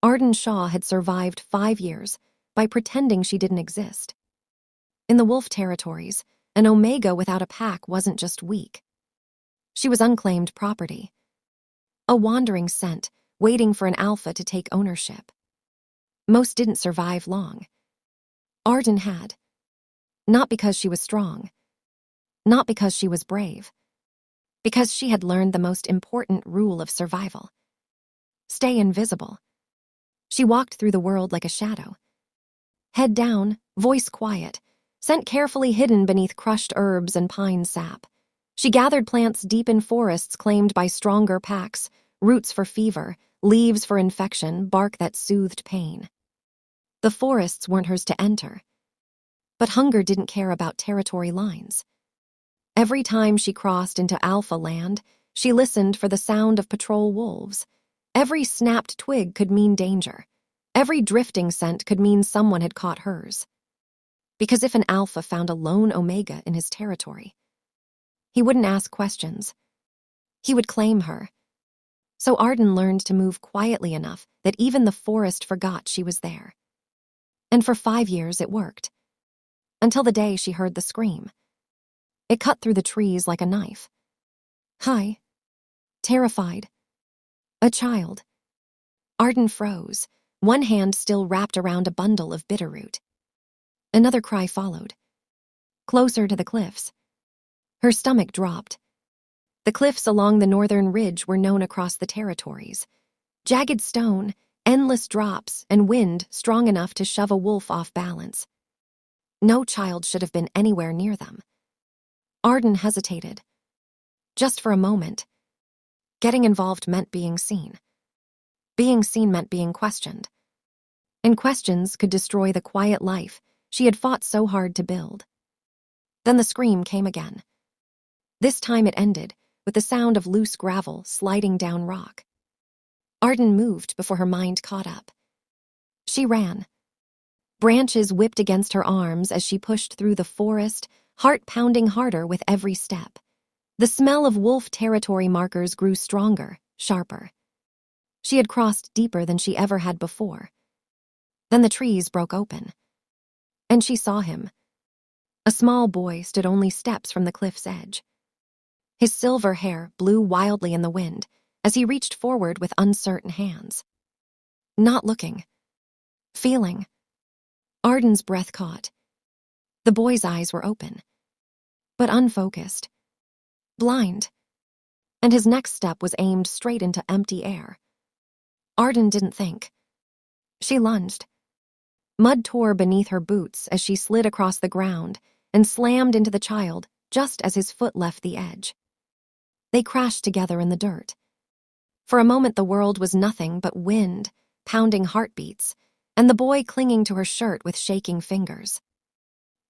Arden Shaw had survived 5 years by pretending she didn't exist. In the wolf territories, an omega without a pack wasn't just weak. She was unclaimed property. A wandering scent, waiting for an alpha to take ownership. Most didn't survive long. Arden had. Not because she was strong. Not because she was brave. Because she had learned the most important rule of survival. Stay invisible. She walked through the world like a shadow. Head down, voice quiet, scent carefully hidden beneath crushed herbs and pine sap. She gathered plants deep in forests claimed by stronger packs, roots for fever, leaves for infection, bark that soothed pain. The forests weren't hers to enter. But hunger didn't care about territory lines. Every time she crossed into alpha land, she listened for the sound of patrol wolves. Every snapped twig could mean danger. Every drifting scent could mean someone had caught hers. Because if an alpha found a lone omega in his territory, he wouldn't ask questions. He would claim her. So Arden learned to move quietly enough that even the forest forgot she was there. And for 5 years it worked. Until the day she heard the scream. It cut through the trees like a knife. Hi. Terrified. A child. Arden froze, one hand still wrapped around a bundle of bitterroot. Another cry followed. Closer to the cliffs. Her stomach dropped. The cliffs along the northern ridge were known across the territories. Jagged stone, endless drops, and wind strong enough to shove a wolf off balance. No child should have been anywhere near them. Arden hesitated. Just for a moment. Getting involved meant being seen. Being seen meant being questioned. And questions could destroy the quiet life she had fought so hard to build. Then the scream came again. This time it ended with the sound of loose gravel sliding down rock. Arden moved before her mind caught up. She ran. Branches whipped against her arms as she pushed through the forest, heart pounding harder with every step. The smell of wolf territory markers grew stronger, sharper. She had crossed deeper than she ever had before. Then the trees broke open. And she saw him. A small boy stood only steps from the cliff's edge. His silver hair blew wildly in the wind as he reached forward with uncertain hands. Not looking. Feeling. Arden's breath caught. The boy's eyes were open. But unfocused. Blind. And his next step was aimed straight into empty air. Arden didn't think. She lunged. Mud tore beneath her boots as she slid across the ground and slammed into the child just as his foot left the edge. They crashed together in the dirt. For a moment the world was nothing but wind, pounding heartbeats, and the boy clinging to her shirt with shaking fingers.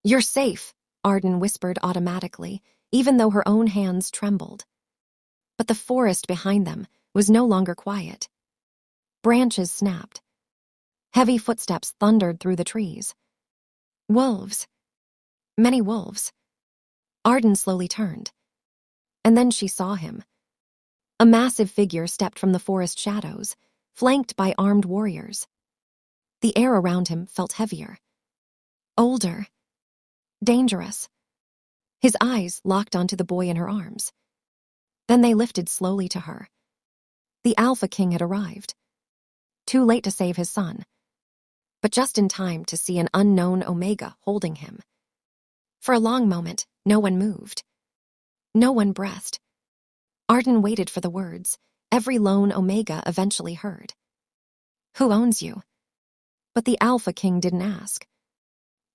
"You're safe," Arden whispered automatically, even though her own hands trembled. But the forest behind them was no longer quiet. Branches snapped. Heavy footsteps thundered through the trees. Wolves. Many wolves. Arden slowly turned. And then she saw him. A massive figure stepped from the forest shadows, flanked by armed warriors. The air around him felt heavier. Older. Dangerous. His eyes locked onto the boy in her arms. Then they lifted slowly to her. The Alpha King had arrived. Too late to save his son. But just in time to see an unknown Omega holding him. For a long moment, no one moved. No one breathed. Arden waited for the words every lone Omega eventually heard. "Who owns you?" But the Alpha King didn't ask.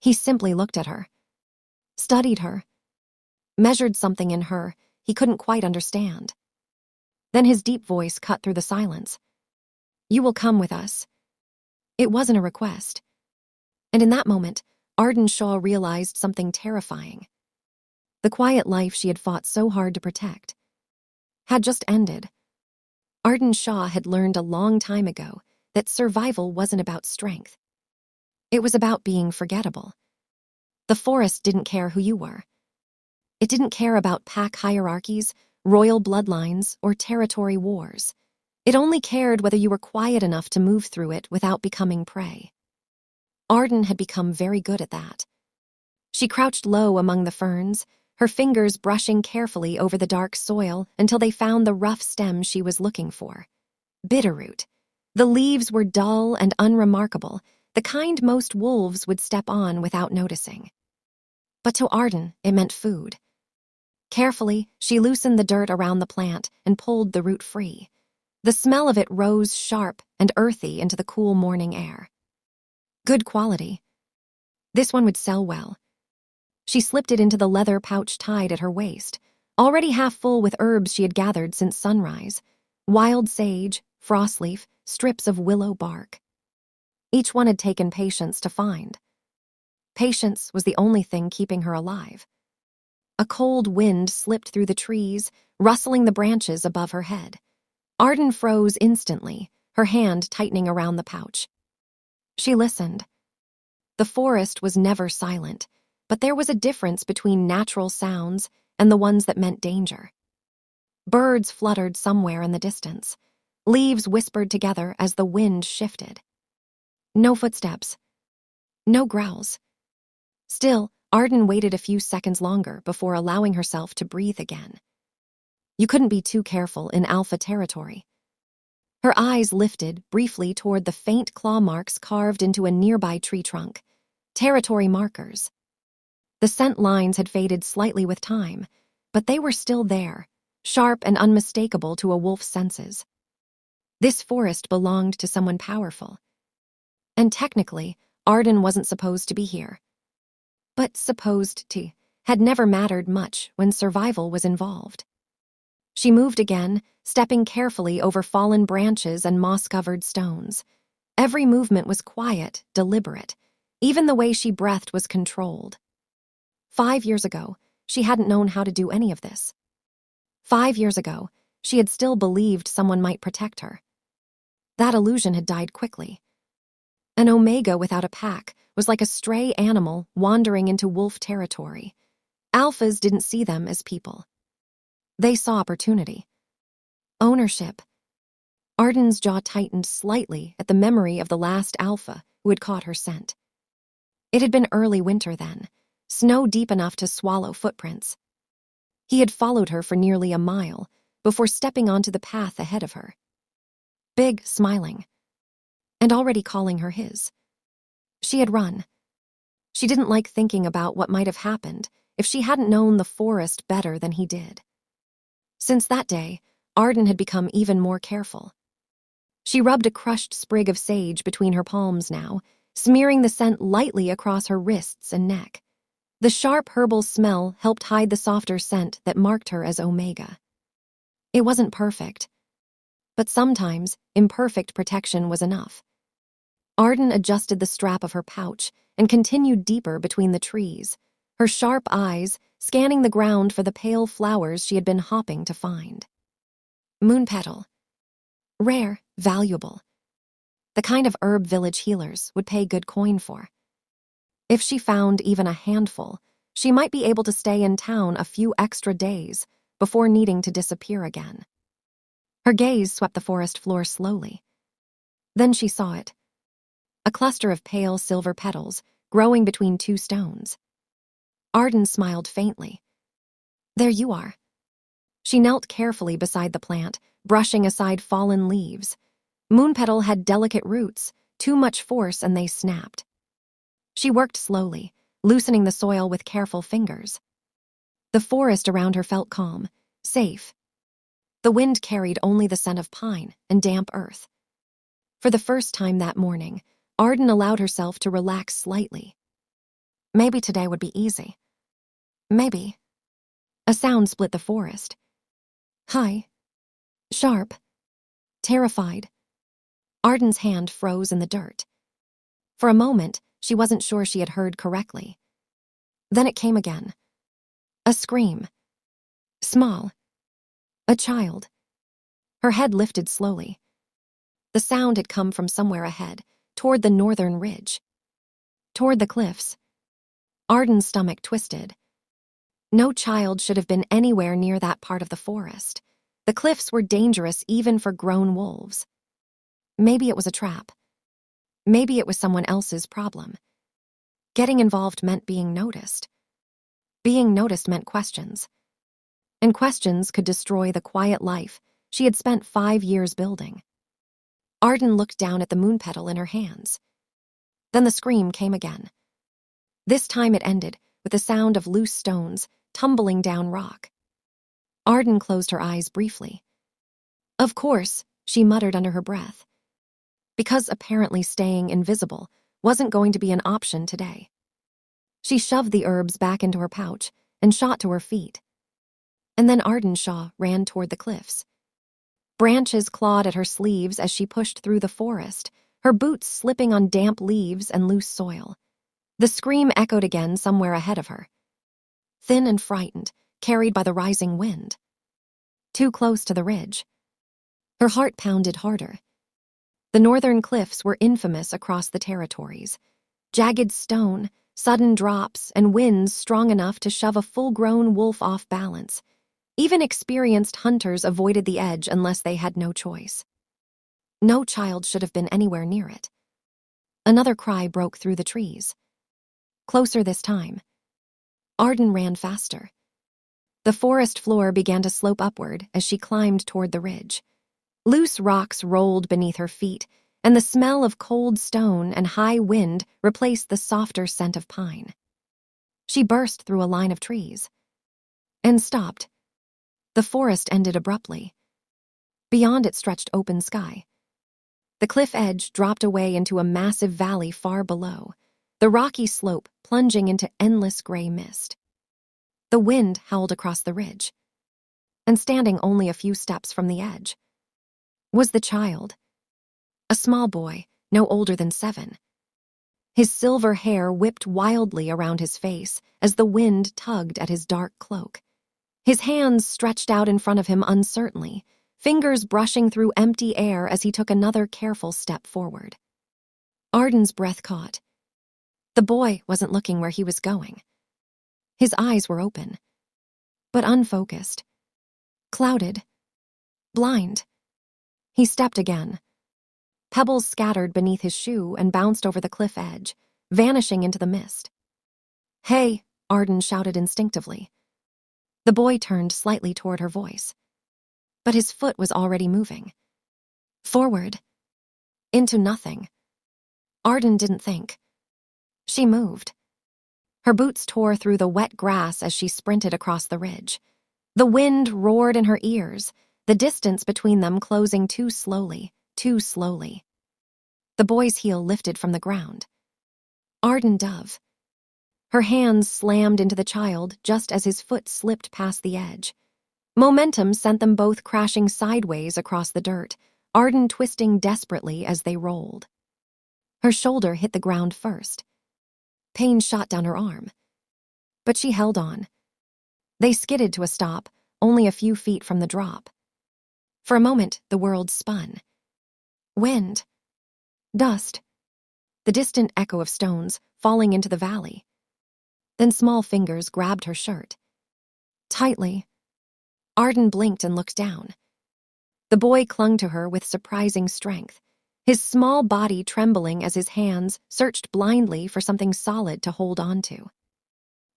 He simply looked at her. Studied her. Measured something in her he couldn't quite understand. Then his deep voice cut through the silence. "You will come with us." It wasn't a request. And in that moment, Arden Shaw realized something terrifying. The quiet life she had fought so hard to protect had just ended. Arden Shaw had learned a long time ago that survival wasn't about strength. It was about being forgettable. The forest didn't care who you were. It didn't care about pack hierarchies, royal bloodlines, or territory wars. It only cared whether you were quiet enough to move through it without becoming prey. Arden had become very good at that. She crouched low among the ferns, her fingers brushing carefully over the dark soil until they found the rough stem she was looking for. Bitterroot. The leaves were dull and unremarkable, the kind most wolves would step on without noticing. But to Arden, it meant food. Carefully, she loosened the dirt around the plant and pulled the root free. The smell of it rose sharp and earthy into the cool morning air. Good quality. This one would sell well. She slipped it into the leather pouch tied at her waist, already half full with herbs she had gathered since sunrise. Wild sage, frostleaf, strips of willow bark. Each one had taken patience to find. Patience was the only thing keeping her alive. A cold wind slipped through the trees, rustling the branches above her head. Arden froze instantly, her hand tightening around the pouch. She listened. The forest was never silent, but there was a difference between natural sounds and the ones that meant danger. Birds fluttered somewhere in the distance. Leaves whispered together as the wind shifted. No footsteps. No growls. Still, Arden waited a few seconds longer before allowing herself to breathe again. You couldn't be too careful in alpha territory. Her eyes lifted briefly toward the faint claw marks carved into a nearby tree trunk. Territory markers. The scent lines had faded slightly with time, but they were still there, sharp and unmistakable to a wolf's senses. This forest belonged to someone powerful. And technically, Arden wasn't supposed to be here. But supposed to had never mattered much when survival was involved. She moved again, stepping carefully over fallen branches and moss-covered stones. Every movement was quiet, deliberate. Even the way she breathed was controlled. 5 years ago, she hadn't known how to do any of this. 5 years ago, she had still believed someone might protect her. That illusion had died quickly. An omega without a pack was like a stray animal wandering into wolf territory. Alphas didn't see them as people. They saw opportunity. Ownership. Arden's jaw tightened slightly at the memory of the last alpha who had caught her scent. It had been early winter then, snow deep enough to swallow footprints. He had followed her for nearly a mile before stepping onto the path ahead of her. Big, smiling, and already calling her his. She had run. She didn't like thinking about what might have happened if she hadn't known the forest better than he did. Since that day, Arden had become even more careful. She rubbed a crushed sprig of sage between her palms now, smearing the scent lightly across her wrists and neck. The sharp herbal smell helped hide the softer scent that marked her as omega. It wasn't perfect, but sometimes imperfect protection was enough. Arden adjusted the strap of her pouch and continued deeper between the trees, her sharp eyes scanning the ground for the pale flowers she had been hopping to find. Moon petal. Rare, valuable. The kind of herb village healers would pay good coin for. If she found even a handful, she might be able to stay in town a few extra days before needing to disappear again. Her gaze swept the forest floor slowly. Then she saw it. A cluster of pale silver petals growing between two stones. Arden smiled faintly. There you are. She knelt carefully beside the plant, brushing aside fallen leaves. Moonpetal had delicate roots, too much force and they snapped. She worked slowly, loosening the soil with careful fingers. The forest around her felt calm, safe. The wind carried only the scent of pine and damp earth. For the first time that morning, Arden allowed herself to relax slightly. Maybe today would be easy. Maybe. A sound split the forest. High. Sharp. Terrified. Arden's hand froze in the dirt. For a moment, she wasn't sure she had heard correctly. Then it came again. A scream. Small. A child. Her head lifted slowly. The sound had come from somewhere ahead, toward the northern ridge. Toward the cliffs. Arden's stomach twisted. No child should have been anywhere near that part of the forest. The cliffs were dangerous even for grown wolves. Maybe it was a trap. Maybe it was someone else's problem. Getting involved meant being noticed. Being noticed meant questions. And questions could destroy the quiet life she had spent 5 years building. Arden looked down at the moon petal in her hands. Then the scream came again. This time it ended with the sound of loose stones tumbling down rock. Arden closed her eyes briefly. Of course, she muttered under her breath. Because apparently staying invisible wasn't going to be an option today. She shoved the herbs back into her pouch and shot to her feet. And then Arden Shaw ran toward the cliffs. Branches clawed at her sleeves as she pushed through the forest, her boots slipping on damp leaves and loose soil. The scream echoed again somewhere ahead of her. Thin and frightened, carried by the rising wind. Too close to the ridge. Her heart pounded harder. The northern cliffs were infamous across the territories. Jagged stone, sudden drops, and winds strong enough to shove a full-grown wolf off balance. Even experienced hunters avoided the edge unless they had no choice. No child should have been anywhere near it. Another cry broke through the trees. Closer this time. Arden ran faster. The forest floor began to slope upward as she climbed toward the ridge. Loose rocks rolled beneath her feet, and the smell of cold stone and high wind replaced the softer scent of pine. She burst through a line of trees. And stopped. The forest ended abruptly. Beyond it stretched open sky. The cliff edge dropped away into a massive valley far below, the rocky slope plunging into endless gray mist. The wind howled across the ridge. And standing only a few steps from the edge was the child. A small boy, no older than 7. His silver hair whipped wildly around his face as the wind tugged at his dark cloak. His hands stretched out in front of him uncertainly, fingers brushing through empty air as he took another careful step forward. Arden's breath caught. The boy wasn't looking where he was going. His eyes were open, but unfocused, clouded, blind. He stepped again. Pebbles scattered beneath his shoe and bounced over the cliff edge, vanishing into the mist. "Hey," Arden shouted instinctively. The boy turned slightly toward her voice. But his foot was already moving. Forward. Into nothing. Arden didn't think. She moved. Her boots tore through the wet grass as she sprinted across the ridge. The wind roared in her ears, the distance between them closing too slowly, too slowly. The boy's heel lifted from the ground. Arden dove. Her hands slammed into the child just as his foot slipped past the edge. Momentum sent them both crashing sideways across the dirt, Arden twisting desperately as they rolled. Her shoulder hit the ground first. Pain shot down her arm. But she held on. They skidded to a stop, only a few feet from the drop. For a moment, the world spun. Wind. Dust. The distant echo of stones falling into the valley. Then small fingers grabbed her shirt. Tightly. Arden blinked and looked down. The boy clung to her with surprising strength, his small body trembling as his hands searched blindly for something solid to hold on to.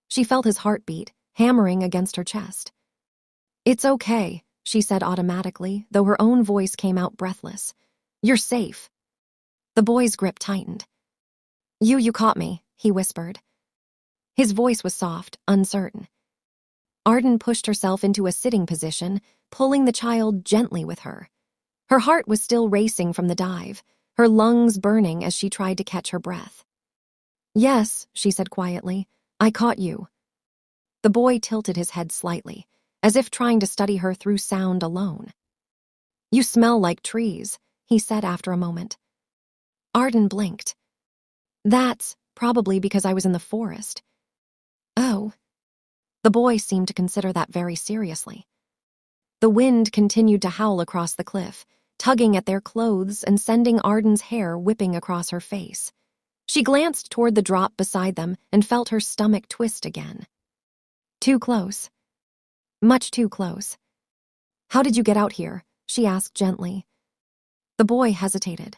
She felt his heartbeat hammering against her chest. "It's okay," she said automatically, though her own voice came out breathless. "You're safe." The boy's grip tightened. You caught me," he whispered. His voice was soft, uncertain. Arden pushed herself into a sitting position, pulling the child gently with her. Her heart was still racing from the dive, her lungs burning as she tried to catch her breath. "Yes," she said quietly, "I caught you." The boy tilted his head slightly, as if trying to study her through sound alone. "You smell like trees," he said after a moment. Arden blinked. "That's probably because I was in the forest." "Oh." The boy seemed to consider that very seriously. The wind continued to howl across the cliff, tugging at their clothes and sending Arden's hair whipping across her face. She glanced toward the drop beside them and felt her stomach twist again. Too close. Much too close. "How did you get out here?" she asked gently. The boy hesitated.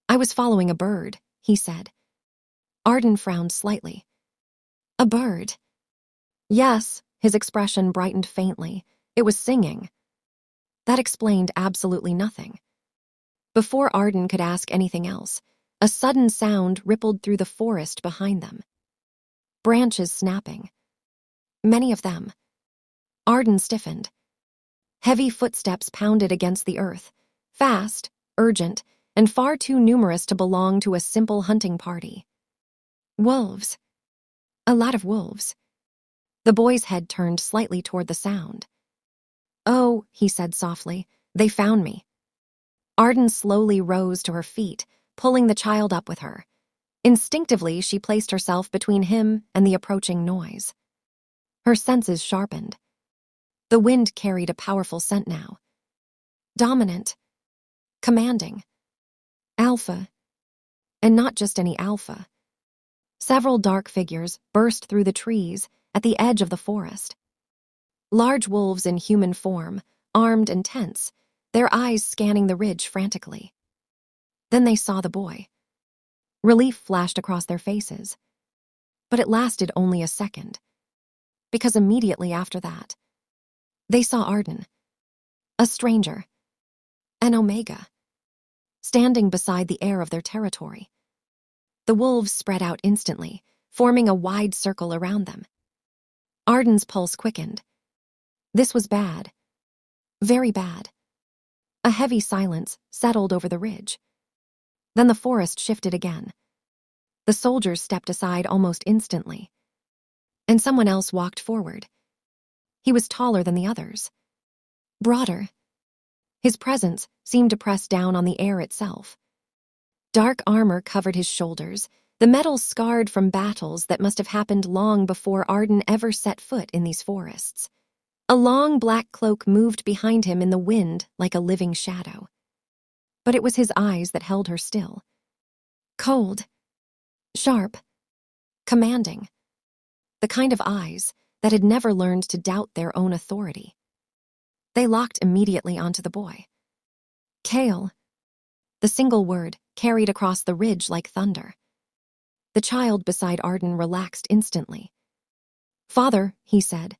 "I was following a bird," he said. Arden frowned slightly. "A bird?" "Yes," his expression brightened faintly. "It was singing." That explained absolutely nothing. Before Arden could ask anything else, a sudden sound rippled through the forest behind them. Branches snapping. Many of them. Arden stiffened. Heavy footsteps pounded against the earth, fast, urgent, and far too numerous to belong to a simple hunting party. Wolves. A lot of wolves. The boy's head turned slightly toward the sound. "Oh," he said softly, "they found me." Arden slowly rose to her feet, pulling the child up with her. Instinctively, she placed herself between him and the approaching noise. Her senses sharpened. The wind carried a powerful scent now. Dominant. Commanding. Alpha. And not just any alpha. Several dark figures burst through the trees at the edge of the forest. Large wolves in human form, armed and tense, their eyes scanning the ridge frantically. Then they saw the boy. Relief flashed across their faces. But it lasted only a second. Because immediately after that, they saw Arden. A stranger. An Omega. Standing beside the heir of their territory. The wolves spread out instantly, forming a wide circle around them. Arden's pulse quickened. This was bad. Very bad. A heavy silence settled over the ridge. Then the forest shifted again. The soldiers stepped aside almost instantly. And someone else walked forward. He was taller than the others. Broader. His presence seemed to press down on the air itself. Dark armor covered his shoulders, the metal scarred from battles that must have happened long before Arden ever set foot in these forests. A long black cloak moved behind him in the wind like a living shadow. But it was his eyes that held her still. Cold. Sharp. Commanding. The kind of eyes that had never learned to doubt their own authority. They locked immediately onto the boy. Kale. The single word carried across the ridge like thunder. The child beside Arden relaxed instantly. "Father," he said.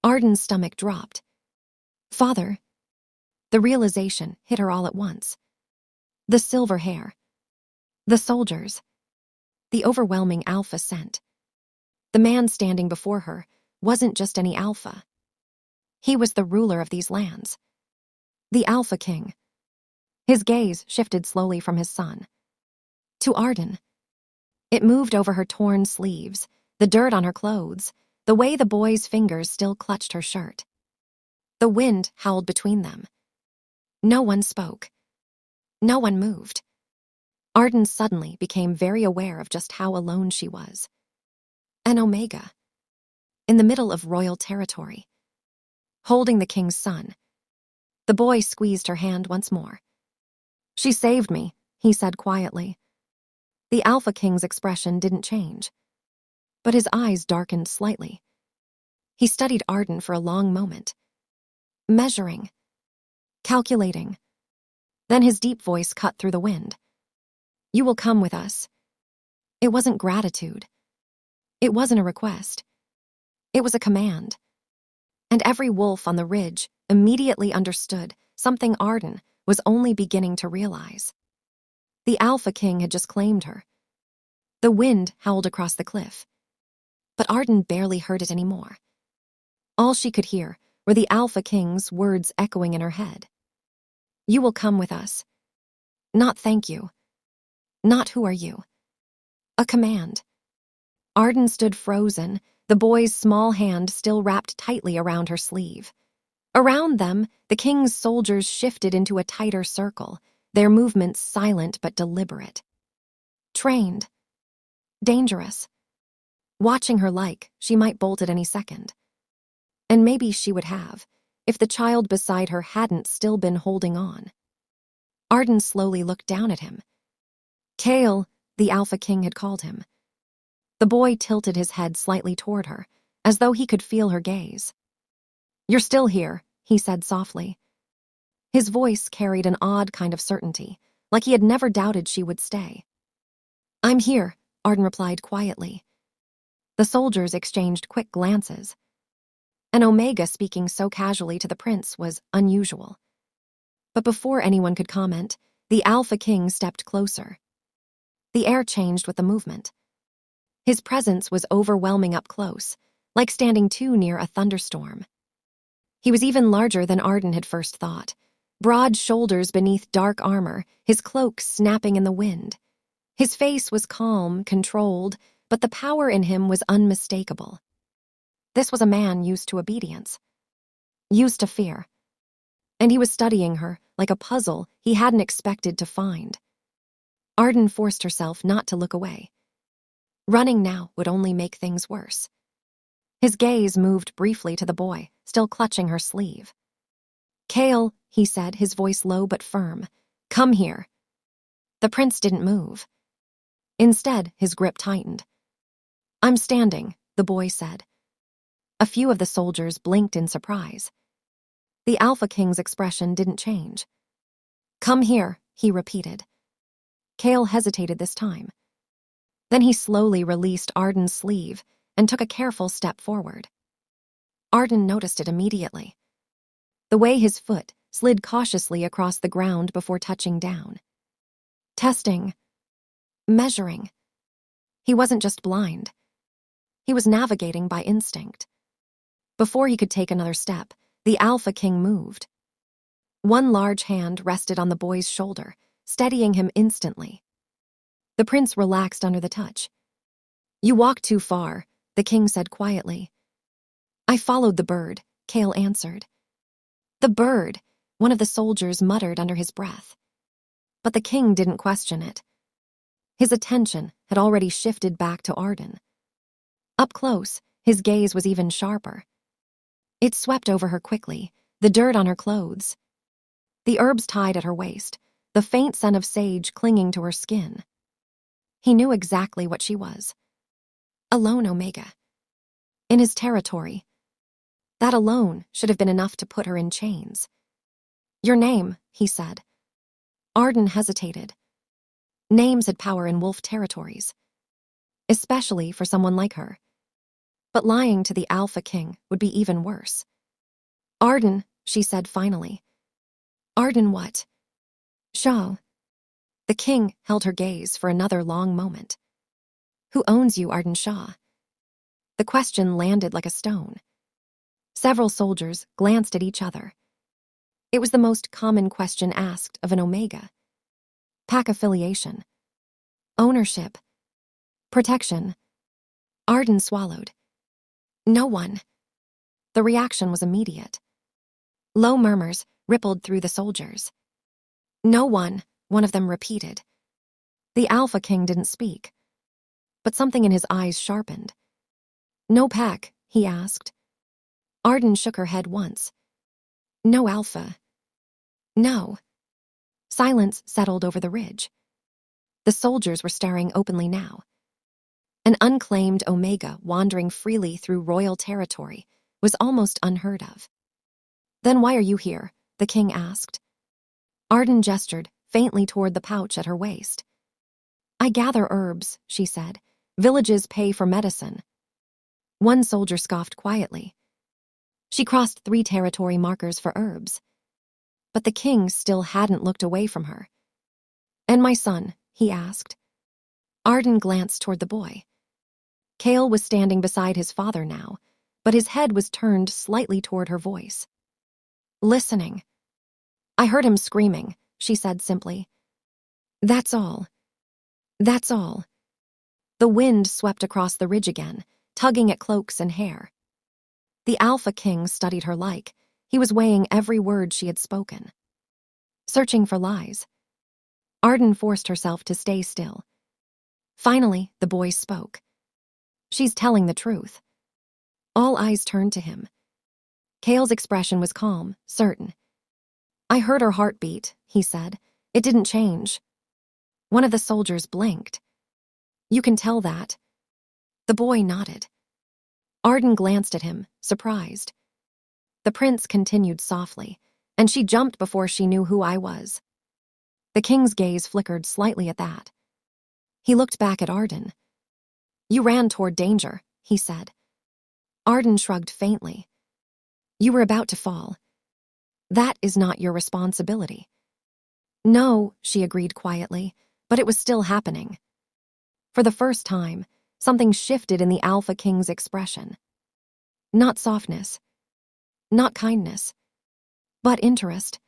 Arden's stomach dropped. "Father." The realization hit her all at once. The silver hair. The soldiers. The overwhelming alpha scent. The man standing before her wasn't just any alpha. He was the ruler of these lands. The Alpha King. His gaze shifted slowly from his son to Arden. It moved over her torn sleeves, the dirt on her clothes, the way the boy's fingers still clutched her shirt. The wind howled between them. No one spoke. No one moved. Arden suddenly became very aware of just how alone she was. An Omega. In the middle of royal territory. Holding the king's son. The boy squeezed her hand once more. "She saved me," he said quietly. The Alpha King's expression didn't change. But his eyes darkened slightly. He studied Arden for a long moment. Measuring. Calculating. Then his deep voice cut through the wind. "You will come with us." It wasn't gratitude. It wasn't a request. It was a command. And every wolf on the ridge immediately understood something Arden was only beginning to realize. The Alpha King had just claimed her. The wind howled across the cliff. But Arden barely heard it anymore. All she could hear were the Alpha King's words echoing in her head. "You will come with us." Not "thank you." Not "who are you." A command. Arden stood frozen, the boy's small hand still wrapped tightly around her sleeve. Around them, the king's soldiers shifted into a tighter circle, their movements silent but deliberate. Trained. Dangerous. Watching her like she might bolt at any second. And maybe she would have, if the child beside her hadn't still been holding on. Arden slowly looked down at him. Kale, the Alpha King had called him. The boy tilted his head slightly toward her, as though he could feel her gaze. "You're still here," he said softly. His voice carried an odd kind of certainty, like he had never doubted she would stay. I'm here, Arden replied quietly. The soldiers exchanged quick glances. An Omega speaking so casually to the prince was unusual. But before anyone could comment, the Alpha King stepped closer. The air changed with the movement. His presence was overwhelming up close, like standing too near a thunderstorm. He was even larger than Arden had first thought. Broad shoulders beneath dark armor, his cloak snapping in the wind. His face was calm, controlled, but the power in him was unmistakable. This was a man used to obedience, used to fear. And he was studying her like a puzzle he hadn't expected to find. Arden forced herself not to look away. Running now would only make things worse. His gaze moved briefly to the boy, still clutching her sleeve. Kale, he said, his voice low but firm. Come here. The prince didn't move. Instead, his grip tightened. I'm standing, the boy said. A few of the soldiers blinked in surprise. The Alpha King's expression didn't change. Come here, he repeated. Kale hesitated this time. Then he slowly released Arden's sleeve and took a careful step forward. Arden noticed it immediately. The way his foot slid cautiously across the ground before touching down. Testing. Measuring. He wasn't just blind. He was navigating by instinct. Before he could take another step, the Alpha King moved. One large hand rested on the boy's shoulder, steadying him instantly. The prince relaxed under the touch. You walked too far, the king said quietly. I followed the bird, Kale answered. The bird, one of the soldiers muttered under his breath. But the king didn't question it. His attention had already shifted back to Arden. Up close, his gaze was even sharper. It swept over her quickly, the dirt on her clothes. The herbs tied at her waist, the faint scent of sage clinging to her skin. He knew exactly what she was. A lone Omega. In his territory. That alone should have been enough to put her in chains. Your name, he said. Arden hesitated. Names had power in wolf territories, especially for someone like her. But lying to the Alpha King would be even worse. Arden, she said finally. Arden what? Shaw. The king held her gaze for another long moment. Who owns you, Arden Shaw? The question landed like a stone. Several soldiers glanced at each other. It was the most common question asked of an Omega. Pack affiliation. Ownership. Protection. Arden swallowed. No one. The reaction was immediate. Low murmurs rippled through the soldiers. No one of them repeated. The Alpha King didn't speak, but something in his eyes sharpened. No pack, he asked. Arden shook her head once. No Alpha. No. Silence settled over the ridge. The soldiers were staring openly now. An unclaimed Omega wandering freely through royal territory was almost unheard of. Then why are you here? The king asked. Arden gestured faintly toward the pouch at her waist. I gather herbs, she said. Villages pay for medicine. One soldier scoffed quietly. She crossed 3 territory markers for herbs. But the king still hadn't looked away from her. And my son, he asked. Arden glanced toward the boy. Kale was standing beside his father now, but his head was turned slightly toward her voice. Listening. I heard him screaming, she said simply. That's all. That's all. The wind swept across the ridge again, tugging at cloaks and hair. The Alpha King studied her like he was weighing every word she had spoken. Searching for lies. Arden forced herself to stay still. Finally, the boy spoke. She's telling the truth. All eyes turned to him. Kale's expression was calm, certain. I heard her heartbeat, he said. It didn't change. One of the soldiers blinked. You can tell that. The boy nodded. Arden glanced at him, surprised. The prince continued softly, and she jumped before she knew who I was. The king's gaze flickered slightly at that. He looked back at Arden. You ran toward danger, he said. Arden shrugged faintly. You were about to fall. That is not your responsibility. No, she agreed quietly, but it was still happening. For the first time, something shifted in the Alpha King's expression. Not softness, not kindness, but interest.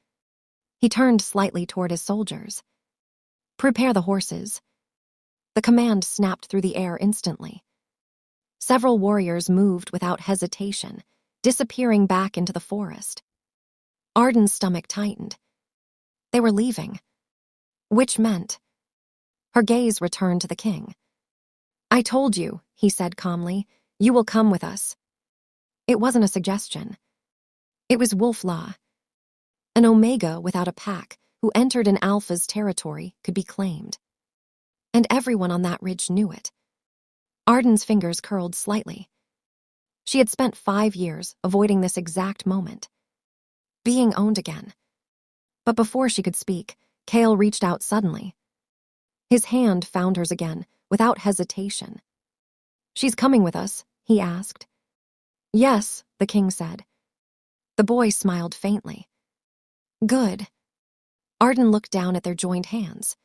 He turned slightly toward his soldiers. Prepare the horses. The command snapped through the air instantly. Several warriors moved without hesitation, disappearing back into the forest. Arden's stomach tightened. They were leaving. Which meant... Her gaze returned to the king. I told you, he said calmly, you will come with us. It wasn't a suggestion. It was wolf law. An Omega without a pack who entered an Alpha's territory could be claimed. And everyone on that ridge knew it. Arden's fingers curled slightly. She had spent 5 years avoiding this exact moment. Being owned again. But before she could speak, Cale reached out suddenly. His hand found hers again, without hesitation. She's coming with us, he asked. Yes, the king said. The boy smiled faintly. Good. Arden looked down at their joined hands,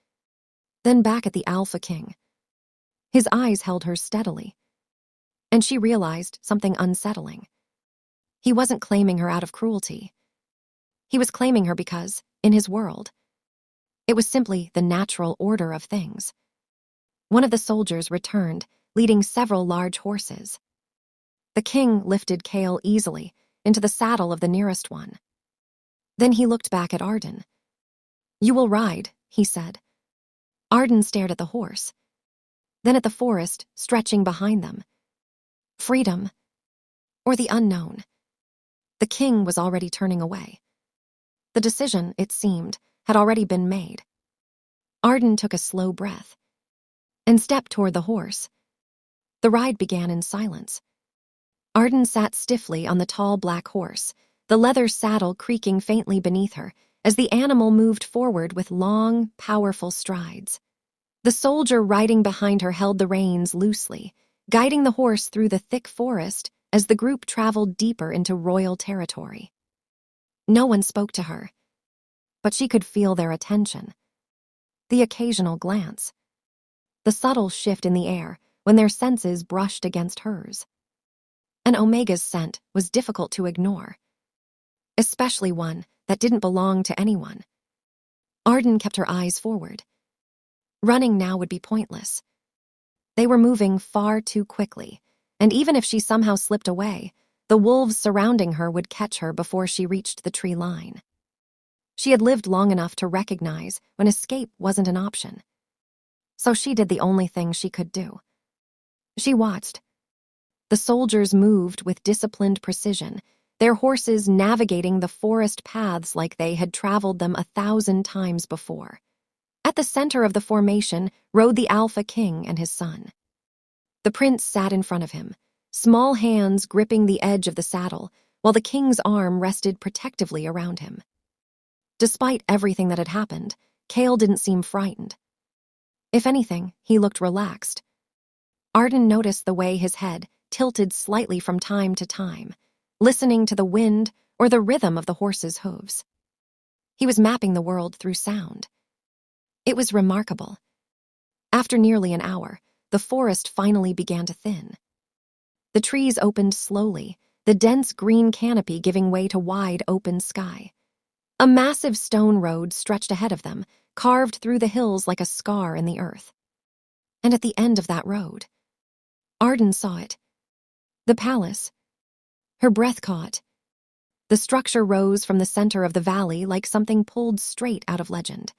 then back at the Alpha King. His eyes held hers steadily, and she realized something unsettling. He wasn't claiming her out of cruelty. He was claiming her because, in his world, it was simply the natural order of things. One of the soldiers returned, leading several large horses. The king lifted Cale easily into the saddle of the nearest one. Then he looked back at Arden. You will ride, he said. Arden stared at the horse, then at the forest stretching behind them. Freedom, or the unknown. The king was already turning away. The decision, it seemed, had already been made. Arden took a slow breath and stepped toward the horse. The ride began in silence. Arden sat stiffly on the tall black horse, the leather saddle creaking faintly beneath her as the animal moved forward with long, powerful strides. The soldier riding behind her held the reins loosely, guiding the horse through the thick forest as the group traveled deeper into royal territory. No one spoke to her, but she could feel their attention. The occasional glance. The subtle shift in the air when their senses brushed against hers. An Omega's scent was difficult to ignore, especially one that didn't belong to anyone. Arden kept her eyes forward. Running now would be pointless. They were moving far too quickly, and even if she somehow slipped away, the wolves surrounding her would catch her before she reached the tree line. She had lived long enough to recognize when escape wasn't an option. So she did the only thing she could do. She watched. The soldiers moved with disciplined precision, their horses navigating the forest paths like they had traveled them 1,000 times before. At the center of the formation rode the Alpha King and his son. The prince sat in front of him, small hands gripping the edge of the saddle, while the king's arm rested protectively around him. Despite everything that had happened, Cale didn't seem frightened. If anything, he looked relaxed. Arden noticed the way his head tilted slightly from time to time, listening to the wind or the rhythm of the horse's hooves. He was mapping the world through sound. It was remarkable. After nearly an hour, the forest finally began to thin. The trees opened slowly, the dense green canopy giving way to wide open sky. A massive stone road stretched ahead of them, carved through the hills like a scar in the earth. And at the end of that road, Arden saw it. The palace. Her breath caught. The structure rose from the center of the valley like something pulled straight out of legend.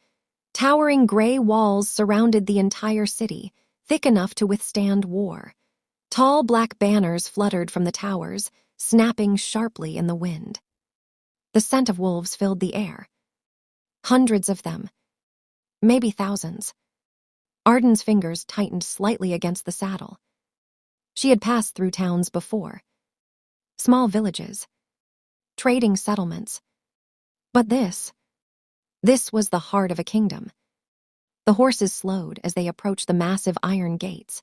Towering gray walls surrounded the entire city, thick enough to withstand war. Tall black banners fluttered from the towers, snapping sharply in the wind. The scent of wolves filled the air. Hundreds of them. Maybe thousands. Arden's fingers tightened slightly against the saddle. She had passed through towns before. Small villages. trading settlements. But this was the heart of a kingdom. The horses slowed as they approached the massive iron gates.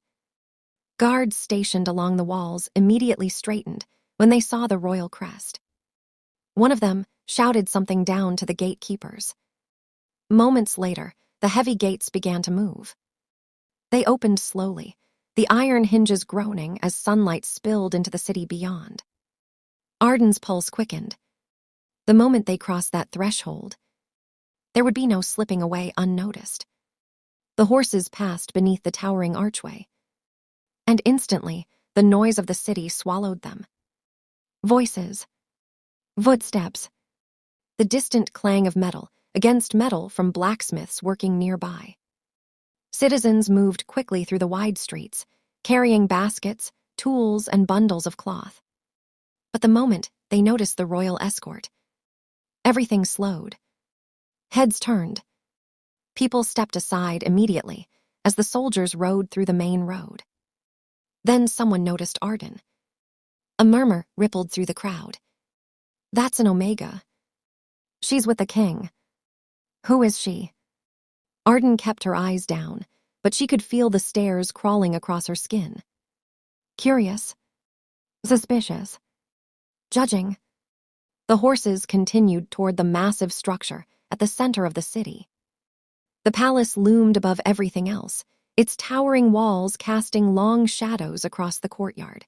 Guards stationed along the walls immediately straightened when they saw the royal crest. One of them shouted something down to the gatekeepers. Moments later, the heavy gates began to move. They opened slowly, the iron hinges groaning as sunlight spilled into the city beyond. Arden's pulse quickened. The moment they crossed that threshold, there would be no slipping away unnoticed. The horses passed beneath the towering archway, and instantly the noise of the city swallowed them. Voices, footsteps, the distant clang of metal against metal from blacksmiths working nearby. Citizens moved quickly through the wide streets, carrying baskets, tools, and bundles of cloth. But the moment they noticed the royal escort, everything slowed. Heads turned. People stepped aside immediately as the soldiers rode through the main road. Then someone noticed Arden. A murmur rippled through the crowd. "That's an Omega. She's with the king. Who is she?" Arden kept her eyes down, but she could feel the stares crawling across her skin. Curious, suspicious, judging. The horses continued toward the massive structure at the center of the city. The palace loomed above everything else, its towering walls casting long shadows across the courtyard.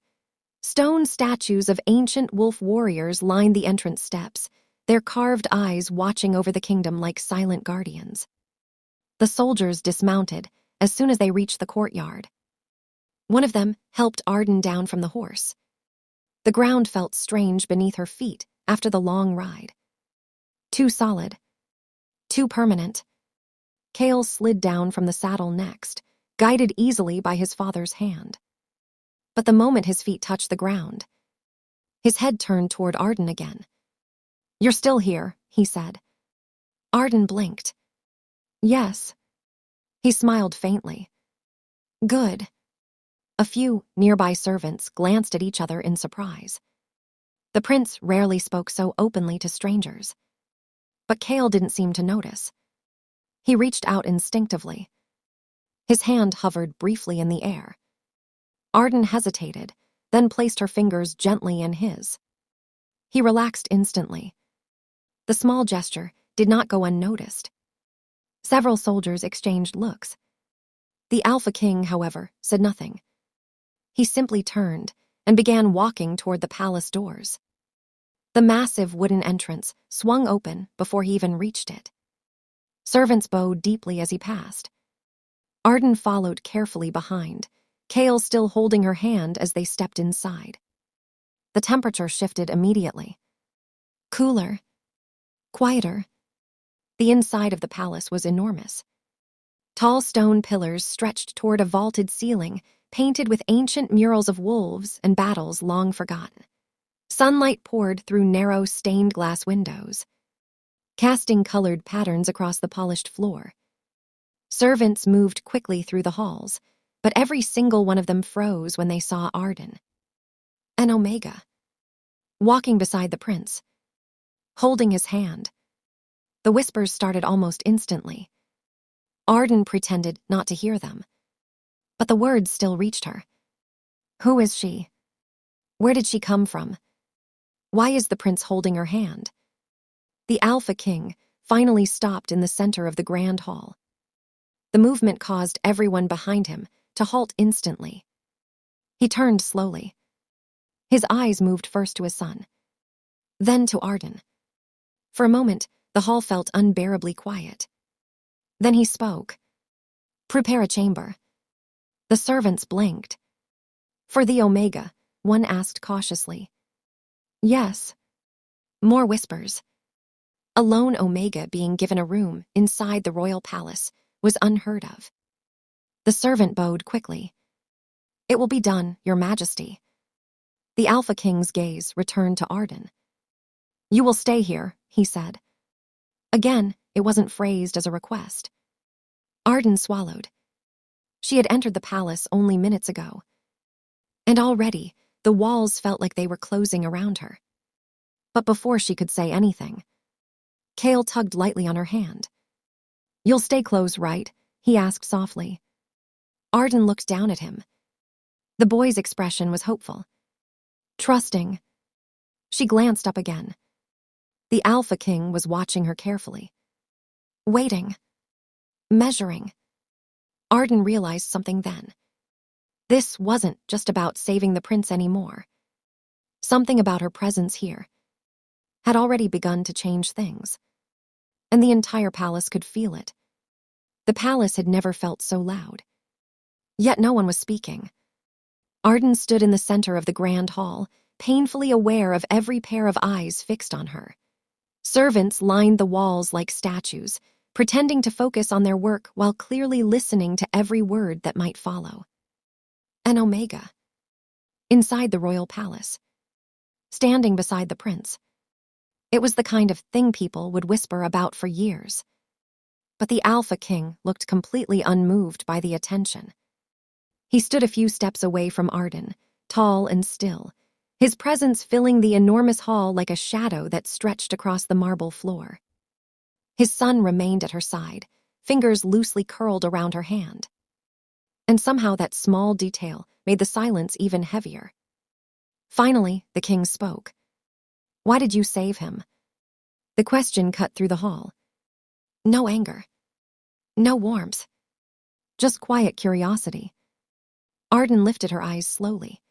Stone statues of ancient wolf warriors lined the entrance steps, their carved eyes watching over the kingdom like silent guardians. The soldiers dismounted as soon as they reached the courtyard. One of them helped Arden down from the horse. The ground felt strange beneath her feet after the long ride. Too solid, too permanent. Cale slid down from the saddle next, guided easily by his father's hand. But the moment his feet touched the ground, his head turned toward Arden again. "You're still here," he said. Arden blinked. "Yes." He smiled faintly. "Good." A few nearby servants glanced at each other in surprise. The prince rarely spoke so openly to strangers. But Cale didn't seem to notice. He reached out instinctively. His hand hovered briefly in the air. Arden hesitated, then placed her fingers gently in his. He relaxed instantly. The small gesture did not go unnoticed. Several soldiers exchanged looks. The Alpha King, however, said nothing. He simply turned and began walking toward the palace doors. The massive wooden entrance swung open before he even reached it. Servants bowed deeply as he passed. Arden followed carefully behind, Cale still holding her hand as they stepped inside. The temperature shifted immediately. Cooler, quieter. The inside of the palace was enormous. Tall stone pillars stretched toward a vaulted ceiling, painted with ancient murals of wolves and battles long forgotten. Sunlight poured through narrow stained glass windows, casting colored patterns across the polished floor. Servants moved quickly through the halls, but every single one of them froze when they saw Arden. An Omega, walking beside the prince, holding his hand. The whispers started almost instantly. Arden pretended not to hear them, but the words still reached her. Who is she? Where did she come from? Why is the prince holding her hand? The Alpha King finally stopped in the center of the grand hall. The movement caused everyone behind him to halt instantly. He turned slowly. His eyes moved first to his son, then to Arden. For a moment, the hall felt unbearably quiet. Then he spoke. "Prepare a chamber." The servants blinked. "For the Omega?" one asked cautiously. "Yes." More whispers. A lone Omega being given a room inside the royal palace was unheard of. The servant bowed quickly. "It will be done, Your Majesty." The Alpha King's gaze returned to Arden. "You will stay here," he said. Again, it wasn't phrased as a request. Arden swallowed. She had entered the palace only minutes ago, and already the walls felt like they were closing around her. But before she could say anything, Kale tugged lightly on her hand. "You'll stay close, right?" he asked softly. Arden looked down at him. The boy's expression was hopeful. Trusting. She glanced up again. The Alpha King was watching her carefully. Waiting. Measuring. Arden realized something then. This wasn't just about saving the prince anymore. Something about her presence here had already begun to change things. And the entire palace could feel it. The palace had never felt so loud. Yet no one was speaking. Arden stood in the center of the grand hall, painfully aware of every pair of eyes fixed on her. Servants lined the walls like statues, pretending to focus on their work while clearly listening to every word that might follow. An Omega. Inside the royal palace. Standing beside the prince. It was the kind of thing people would whisper about for years. But the Alpha King looked completely unmoved by the attention. He stood a few steps away from Arden, tall and still, his presence filling the enormous hall like a shadow that stretched across the marble floor. His son remained at her side, fingers loosely curled around her hand. And somehow that small detail made the silence even heavier. Finally, the king spoke. "Why did you save him?" The question cut through the hall. No anger. No warmth. Just quiet curiosity. Arden lifted her eyes slowly.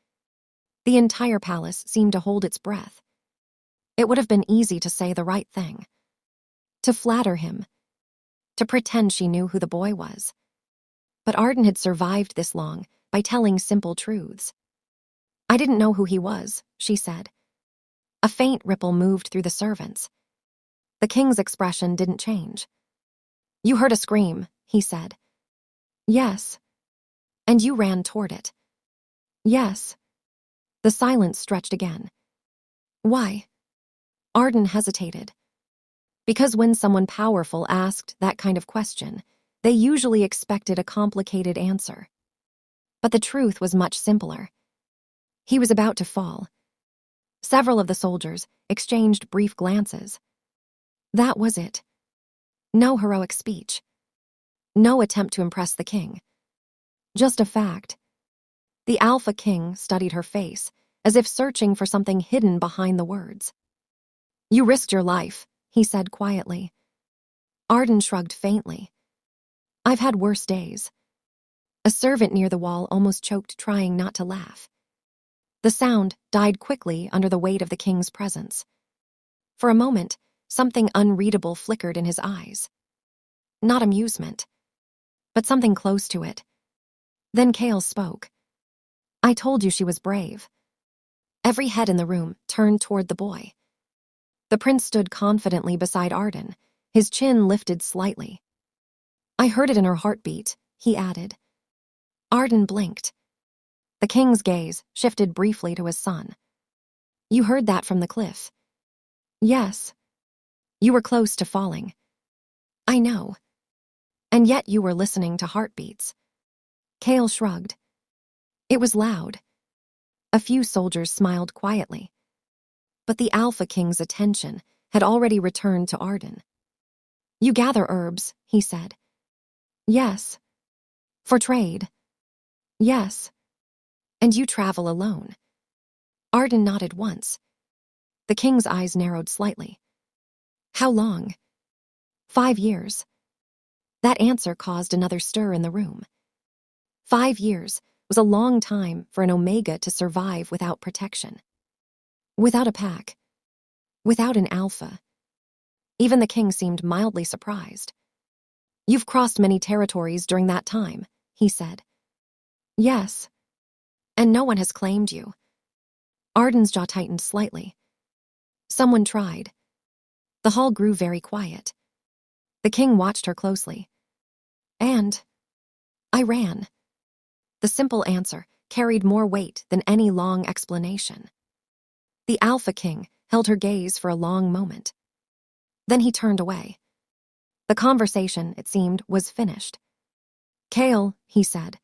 The entire palace seemed to hold its breath. It would have been easy to say the right thing. To flatter him. To pretend she knew who the boy was. But Arden had survived this long by telling simple truths. "I didn't know who he was," she said. A faint ripple moved through the servants. The king's expression didn't change. "You heard a scream," he said. "Yes." "And you ran toward it." "Yes." The silence stretched again. "Why?" Arden hesitated. Because when someone powerful asked that kind of question, they usually expected a complicated answer. But the truth was much simpler. He was about to fall. Several of the soldiers exchanged brief glances. That was it. No heroic speech. No attempt to impress the king. Just a fact. The Alpha King studied her face, as if searching for something hidden behind the words. "You risked your life," he said quietly. Arden shrugged faintly. "I've had worse days." A servant near the wall almost choked, trying not to laugh. The sound died quickly under the weight of the king's presence. For a moment, something unreadable flickered in his eyes. Not amusement, but something close to it. Then Kale spoke. "I told you she was brave." Every head in the room turned toward the boy. The prince stood confidently beside Arden, his chin lifted slightly. "I heard it in her heartbeat," he added. Arden blinked. The king's gaze shifted briefly to his son. "You heard that from the cliff?" "Yes." "You were close to falling." "I know." "And yet you were listening to heartbeats." Kale shrugged. "It was loud." A few soldiers smiled quietly. But the Alpha King's attention had already returned to Arden. "You gather herbs," he said. "Yes." "For trade?" "Yes." "And you travel alone?" Arden nodded once. The king's eyes narrowed slightly. "How long?" 5 years. That answer caused another stir in the room. 5 years was a long time for an Omega to survive without protection. Without a pack. Without an alpha. Even the king seemed mildly surprised. "You've crossed many territories during that time," he said. "Yes." "And no one has claimed you." Arden's jaw tightened slightly. "Someone tried." The hall grew very quiet. The king watched her closely. "And I ran." The simple answer carried more weight than any long explanation. The Alpha King held her gaze for a long moment. Then he turned away. The conversation, it seemed, was finished. "Kale," he said.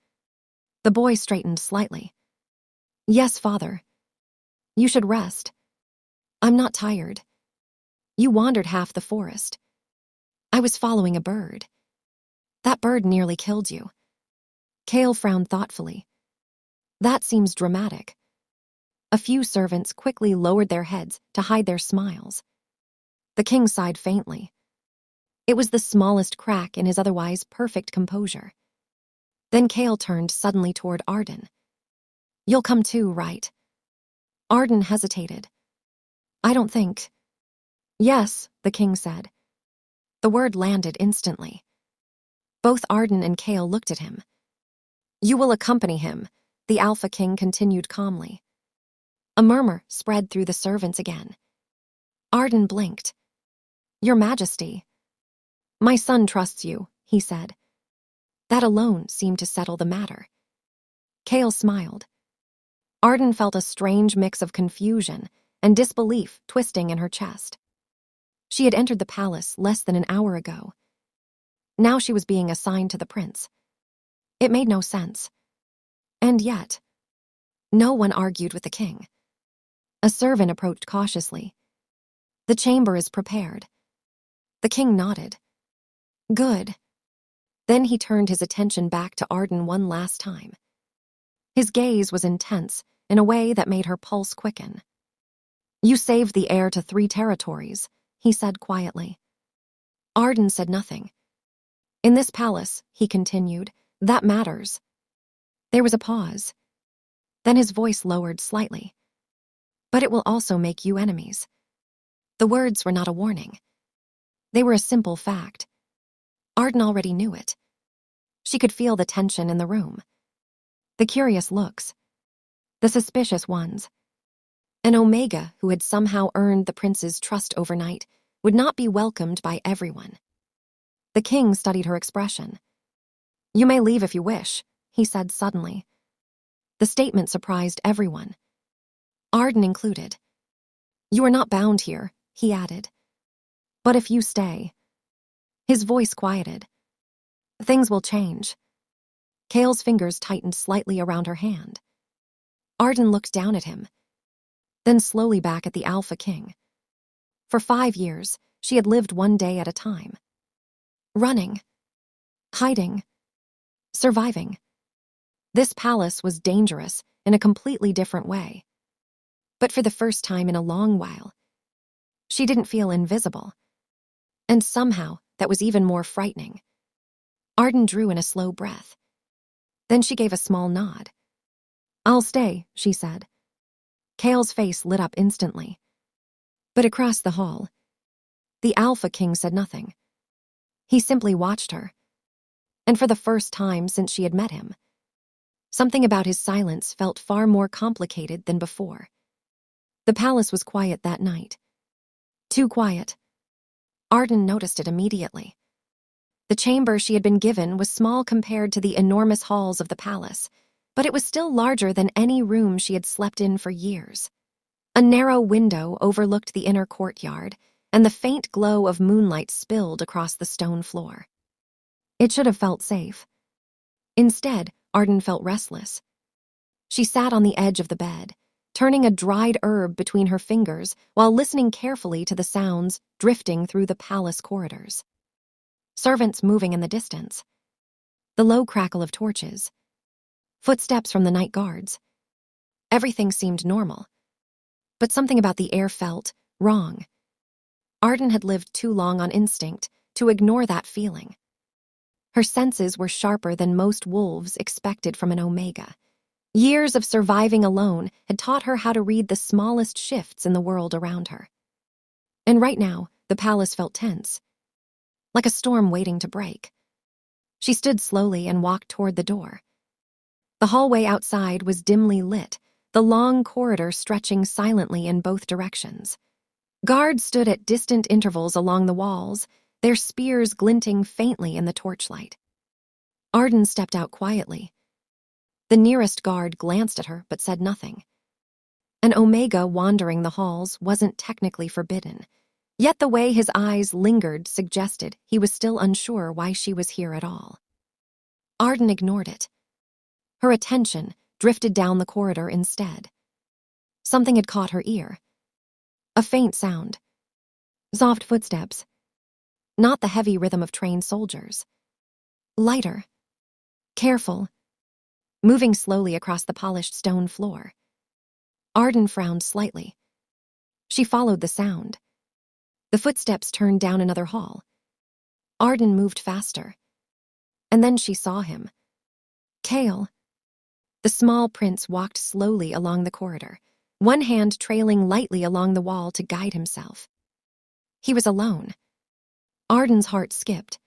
The boy straightened slightly. "Yes, father." "You should rest." I'm not tired. You wandered half the forest. I was following a bird. That bird nearly killed you. Kale frowned thoughtfully. That seems dramatic. A few servants quickly lowered their heads to hide their smiles. The king sighed faintly. It was the smallest crack in his otherwise perfect composure. Then Kale turned suddenly toward Arden. You'll come too, right? Arden hesitated. I don't think. Yes, the king said. The word landed instantly. Both Arden and Kale looked at him. You will accompany him, the Alpha King continued calmly. A murmur spread through the servants again. Arden blinked. Your Majesty. My son trusts you, he said. That alone seemed to settle the matter. Kale smiled. Arden felt a strange mix of confusion and disbelief twisting in her chest. She had entered the palace less than an hour ago. Now she was being assigned to the prince. It made no sense. And yet, no one argued with the king. A servant approached cautiously. The chamber is prepared. The king nodded. Good. Then he turned his attention back to Arden one last time. His gaze was intense in a way that made her pulse quicken. You saved the heir to 3 territories, he said quietly. Arden said nothing. In this palace, he continued, that matters. There was a pause. Then his voice lowered slightly. But it will also make you enemies. The words were not a warning. They were a simple fact. Arden already knew it. She could feel the tension in the room. The curious looks. The suspicious ones. An Omega who had somehow earned the prince's trust overnight would not be welcomed by everyone. The king studied her expression. You may leave if you wish, he said suddenly. The statement surprised everyone. Arden included. You are not bound here, he added. But if you stay. His voice quieted. Things will change. Kale's fingers tightened slightly around her hand. Arden looked down at him, then slowly back at the Alpha King. For 5 years, she had lived one day at a time. Running. Hiding. Surviving. This palace was dangerous in a completely different way. But for the first time in a long while, she didn't feel invisible. And somehow, that was even more frightening. Arden drew in a slow breath. Then she gave a small nod. I'll stay, she said. Kale's face lit up instantly. But across the hall, the Alpha King said nothing. He simply watched her. And for the first time since she had met him, something about his silence felt far more complicated than before. The palace was quiet that night. Too quiet. Arden noticed it immediately. The chamber she had been given was small compared to the enormous halls of the palace, but it was still larger than any room she had slept in for years. A narrow window overlooked the inner courtyard, and the faint glow of moonlight spilled across the stone floor. It should have felt safe. Instead, Arden felt restless. She sat on the edge of the bed, turning a dried herb between her fingers while listening carefully to the sounds drifting through the palace corridors. Servants moving in the distance. The low crackle of torches. Footsteps from the night guards. Everything seemed normal. But something about the air felt wrong. Arden had lived too long on instinct to ignore that feeling. Her senses were sharper than most wolves expected from an Omega. Years of surviving alone had taught her how to read the smallest shifts in the world around her. And right now, the palace felt tense, like a storm waiting to break. She stood slowly and walked toward the door. The hallway outside was dimly lit, the long corridor stretching silently in both directions. Guards stood at distant intervals along the walls, their spears glinting faintly in the torchlight. Arden stepped out quietly. The nearest guard glanced at her but said nothing. An Omega wandering the halls wasn't technically forbidden, yet the way his eyes lingered suggested he was still unsure why she was here at all. Arden ignored it. Her attention drifted down the corridor instead. Something had caught her ear. A faint sound. Soft footsteps. Not the heavy rhythm of trained soldiers. Lighter. Careful. Moving slowly across the polished stone floor. Arden frowned slightly. She followed the sound. The footsteps turned down another hall. Arden moved faster. And then she saw him. Kale. The small prince walked slowly along the corridor, one hand trailing lightly along the wall to guide himself. He was alone. Arden's heart skipped.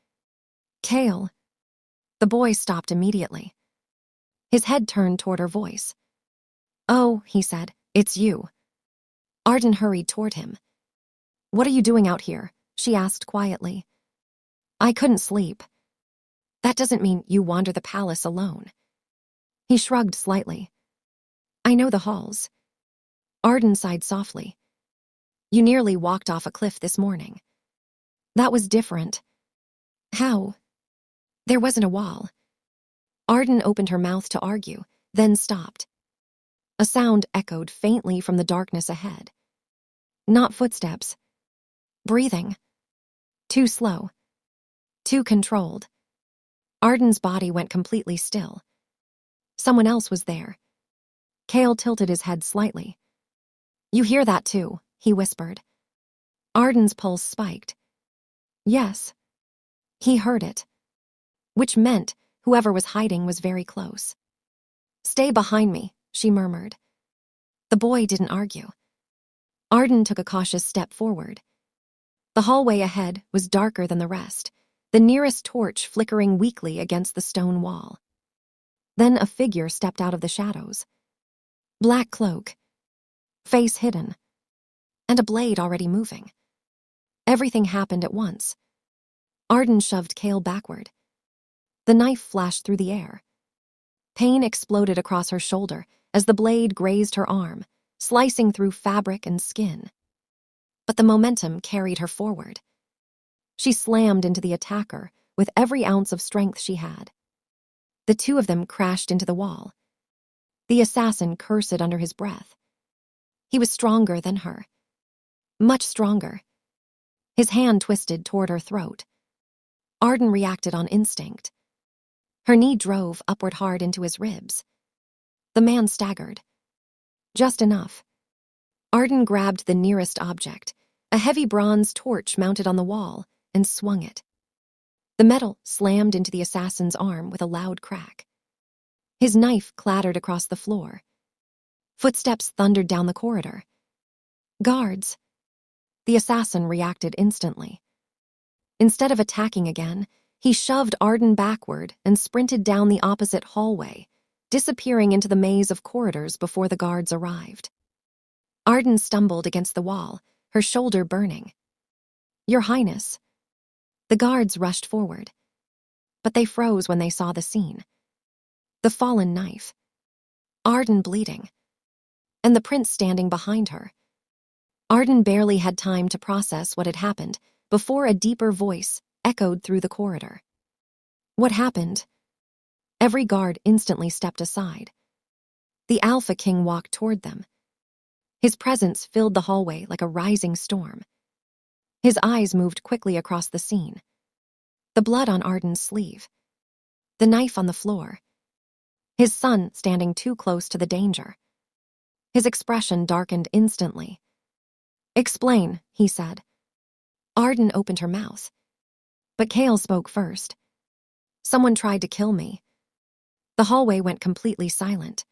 Kale. The boy stopped immediately. His head turned toward her voice. Oh, he said, it's you. Arden hurried toward him. What are you doing out here? She asked quietly. I couldn't sleep. That doesn't mean you wander the palace alone. He shrugged slightly. I know the halls. Arden sighed softly. You nearly walked off a cliff this morning. That was different. How? There wasn't a wall. Arden opened her mouth to argue, then stopped. A sound echoed faintly from the darkness ahead. Not footsteps. Breathing. Too slow. Too controlled. Arden's body went completely still. Someone else was there. Kale tilted his head slightly. You hear that too, he whispered. Arden's pulse spiked. Yes. He heard it. Which meant whoever was hiding was very close. Stay behind me, she murmured. The boy didn't argue. Arden took a cautious step forward. The hallway ahead was darker than the rest, the nearest torch flickering weakly against the stone wall. Then a figure stepped out of the shadows. Black cloak. Face hidden. And a blade already moving. Everything happened at once. Arden shoved Kale backward. The knife flashed through the air. Pain exploded across her shoulder as the blade grazed her arm, slicing through fabric and skin. But the momentum carried her forward. She slammed into the attacker with every ounce of strength she had. The two of them crashed into the wall. The assassin cursed under his breath. He was stronger than her. Much stronger. His hand twisted toward her throat. Arden reacted on instinct. Her knee drove upward hard into his ribs. The man staggered. Just enough. Arden grabbed the nearest object, a heavy bronze torch mounted on the wall, and swung it. The metal slammed into the assassin's arm with a loud crack. His knife clattered across the floor. Footsteps thundered down the corridor. Guards. The assassin reacted instantly. Instead of attacking again, he shoved Arden backward and sprinted down the opposite hallway, disappearing into the maze of corridors before the guards arrived. Arden stumbled against the wall, her shoulder burning. Your Highness. The guards rushed forward. But they froze when they saw the scene. The fallen knife. Arden bleeding. And the prince standing behind her. Arden barely had time to process what had happened before a deeper voice echoed through the corridor. What happened? Every guard instantly stepped aside. The Alpha King walked toward them. His presence filled the hallway like a rising storm. His eyes moved quickly across the scene. The blood on Arden's sleeve. The knife on the floor. His son standing too close to the danger. His expression darkened instantly. Explain, he said. Arden opened her mouth. But Kale spoke first. Someone tried to kill me. The hallway went completely silent.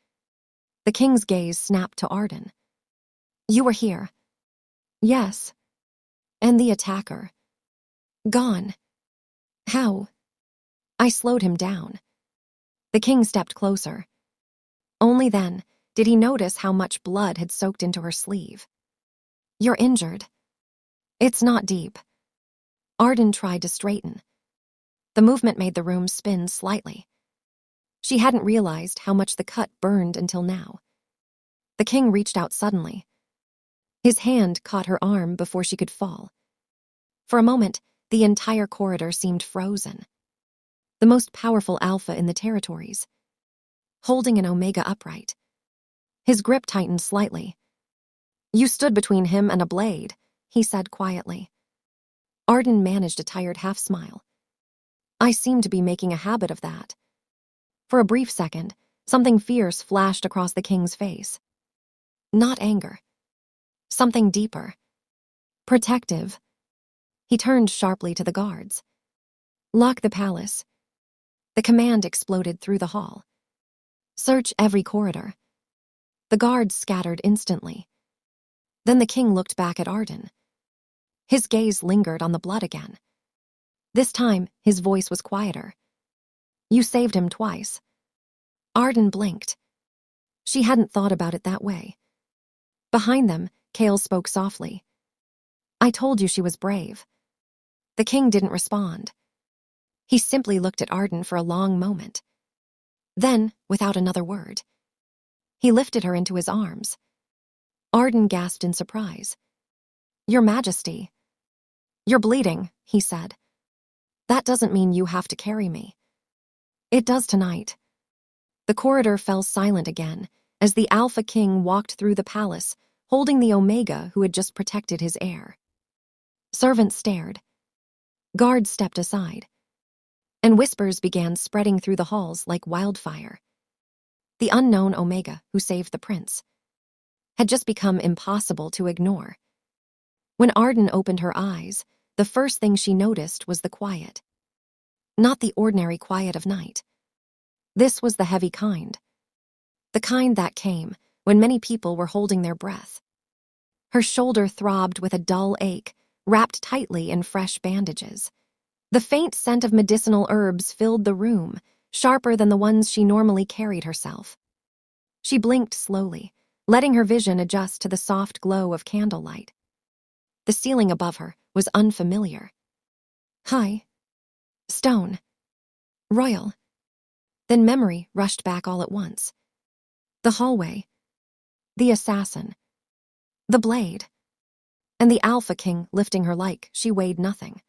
The king's gaze snapped to Arden. You were here. Yes. And the attacker. Gone. How? I slowed him down. The king stepped closer. Only then did he notice how much blood had soaked into her sleeve. You're injured. It's not deep. Arden tried to straighten. The movement made the room spin slightly. She hadn't realized how much the cut burned until now. The king reached out suddenly. His hand caught her arm before she could fall. For a moment, the entire corridor seemed frozen. The most powerful alpha in the territories, holding an Omega upright. His grip tightened slightly. You stood between him and a blade, he said quietly. Arden managed a tired half-smile. I seem to be making a habit of that. For a brief second, something fierce flashed across the king's face. Not anger. Something deeper. Protective. He turned sharply to the guards. Lock the palace. The command exploded through the hall. Search every corridor. The guards scattered instantly. Then the king looked back at Arden. His gaze lingered on the blood again. This time, his voice was quieter. You saved him twice. Arden blinked. She hadn't thought about it that way. Behind them, Kale spoke softly. I told you she was brave. The king didn't respond. He simply looked at Arden for a long moment. Then, without another word, he lifted her into his arms. Arden gasped in surprise. Your Majesty. You're bleeding, he said. That doesn't mean you have to carry me. It does tonight. The corridor fell silent again as the Alpha King walked through the palace, holding the Omega who had just protected his heir. Servants stared. Guards stepped aside. And whispers began spreading through the halls like wildfire. The unknown Omega who saved the prince had just become impossible to ignore. When Arden opened her eyes, the first thing she noticed was the quiet. Not the ordinary quiet of night. This was the heavy kind. The kind that came when many people were holding their breath. Her shoulder throbbed with a dull ache, wrapped tightly in fresh bandages. The faint scent of medicinal herbs filled the room, sharper than the ones she normally carried herself. She blinked slowly, letting her vision adjust to the soft glow of candlelight. The ceiling above her was unfamiliar. High. Stone. Royal. Then memory rushed back all at once. The hallway. The assassin. The blade. And the Alpha King lifting her like she weighed nothing.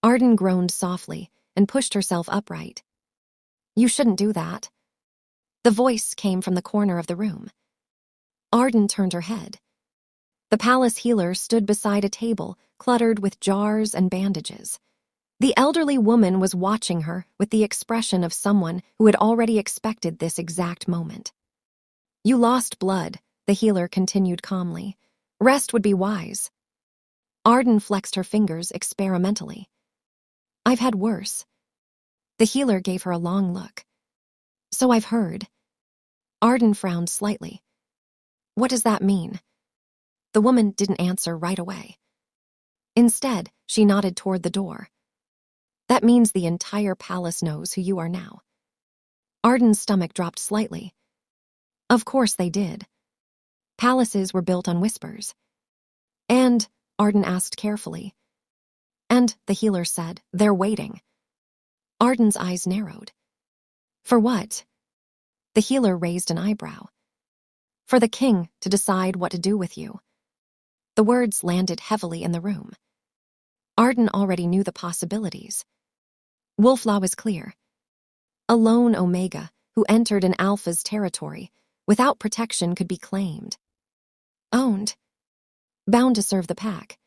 Arden groaned softly and pushed herself upright. You shouldn't do that. The voice came from the corner of the room. Arden turned her head. The palace healer stood beside a table cluttered with jars and bandages. The elderly woman was watching her with the expression of someone who had already expected this exact moment. You lost blood, the healer continued calmly. Rest would be wise. Arden flexed her fingers experimentally. I've had worse. The healer gave her a long look. So I've heard. Arden frowned slightly. What does that mean? The woman didn't answer right away. Instead, she nodded toward the door. That means the entire palace knows who you are now. Arden's stomach dropped slightly. Of course they did. Palaces were built on whispers. And, Arden asked carefully. And, the healer said, they're waiting. Arden's eyes narrowed. For what? The healer raised an eyebrow. For the king to decide what to do with you. The words landed heavily in the room. Arden already knew the possibilities. Wolflaw was clear. A lone Omega who entered an Alpha's territory without protection could be claimed. Owned. Bound to serve the pack.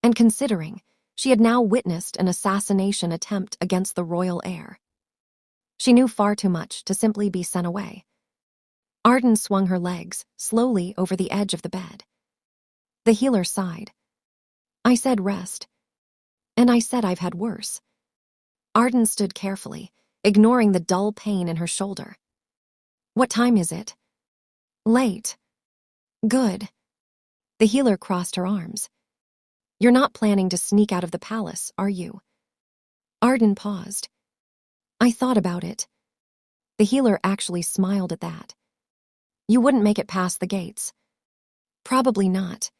And considering, she had now witnessed an assassination attempt against the royal heir. She knew far too much to simply be sent away. Arden swung her legs slowly over the edge of the bed. The healer sighed. I said rest. And I said I've had worse. Arden stood carefully, ignoring the dull pain in her shoulder. What time is it? Late. Good. The healer crossed her arms. You're not planning to sneak out of the palace, are you? Arden paused. I thought about it. The healer actually smiled at that. You wouldn't make it past the gates. Probably not.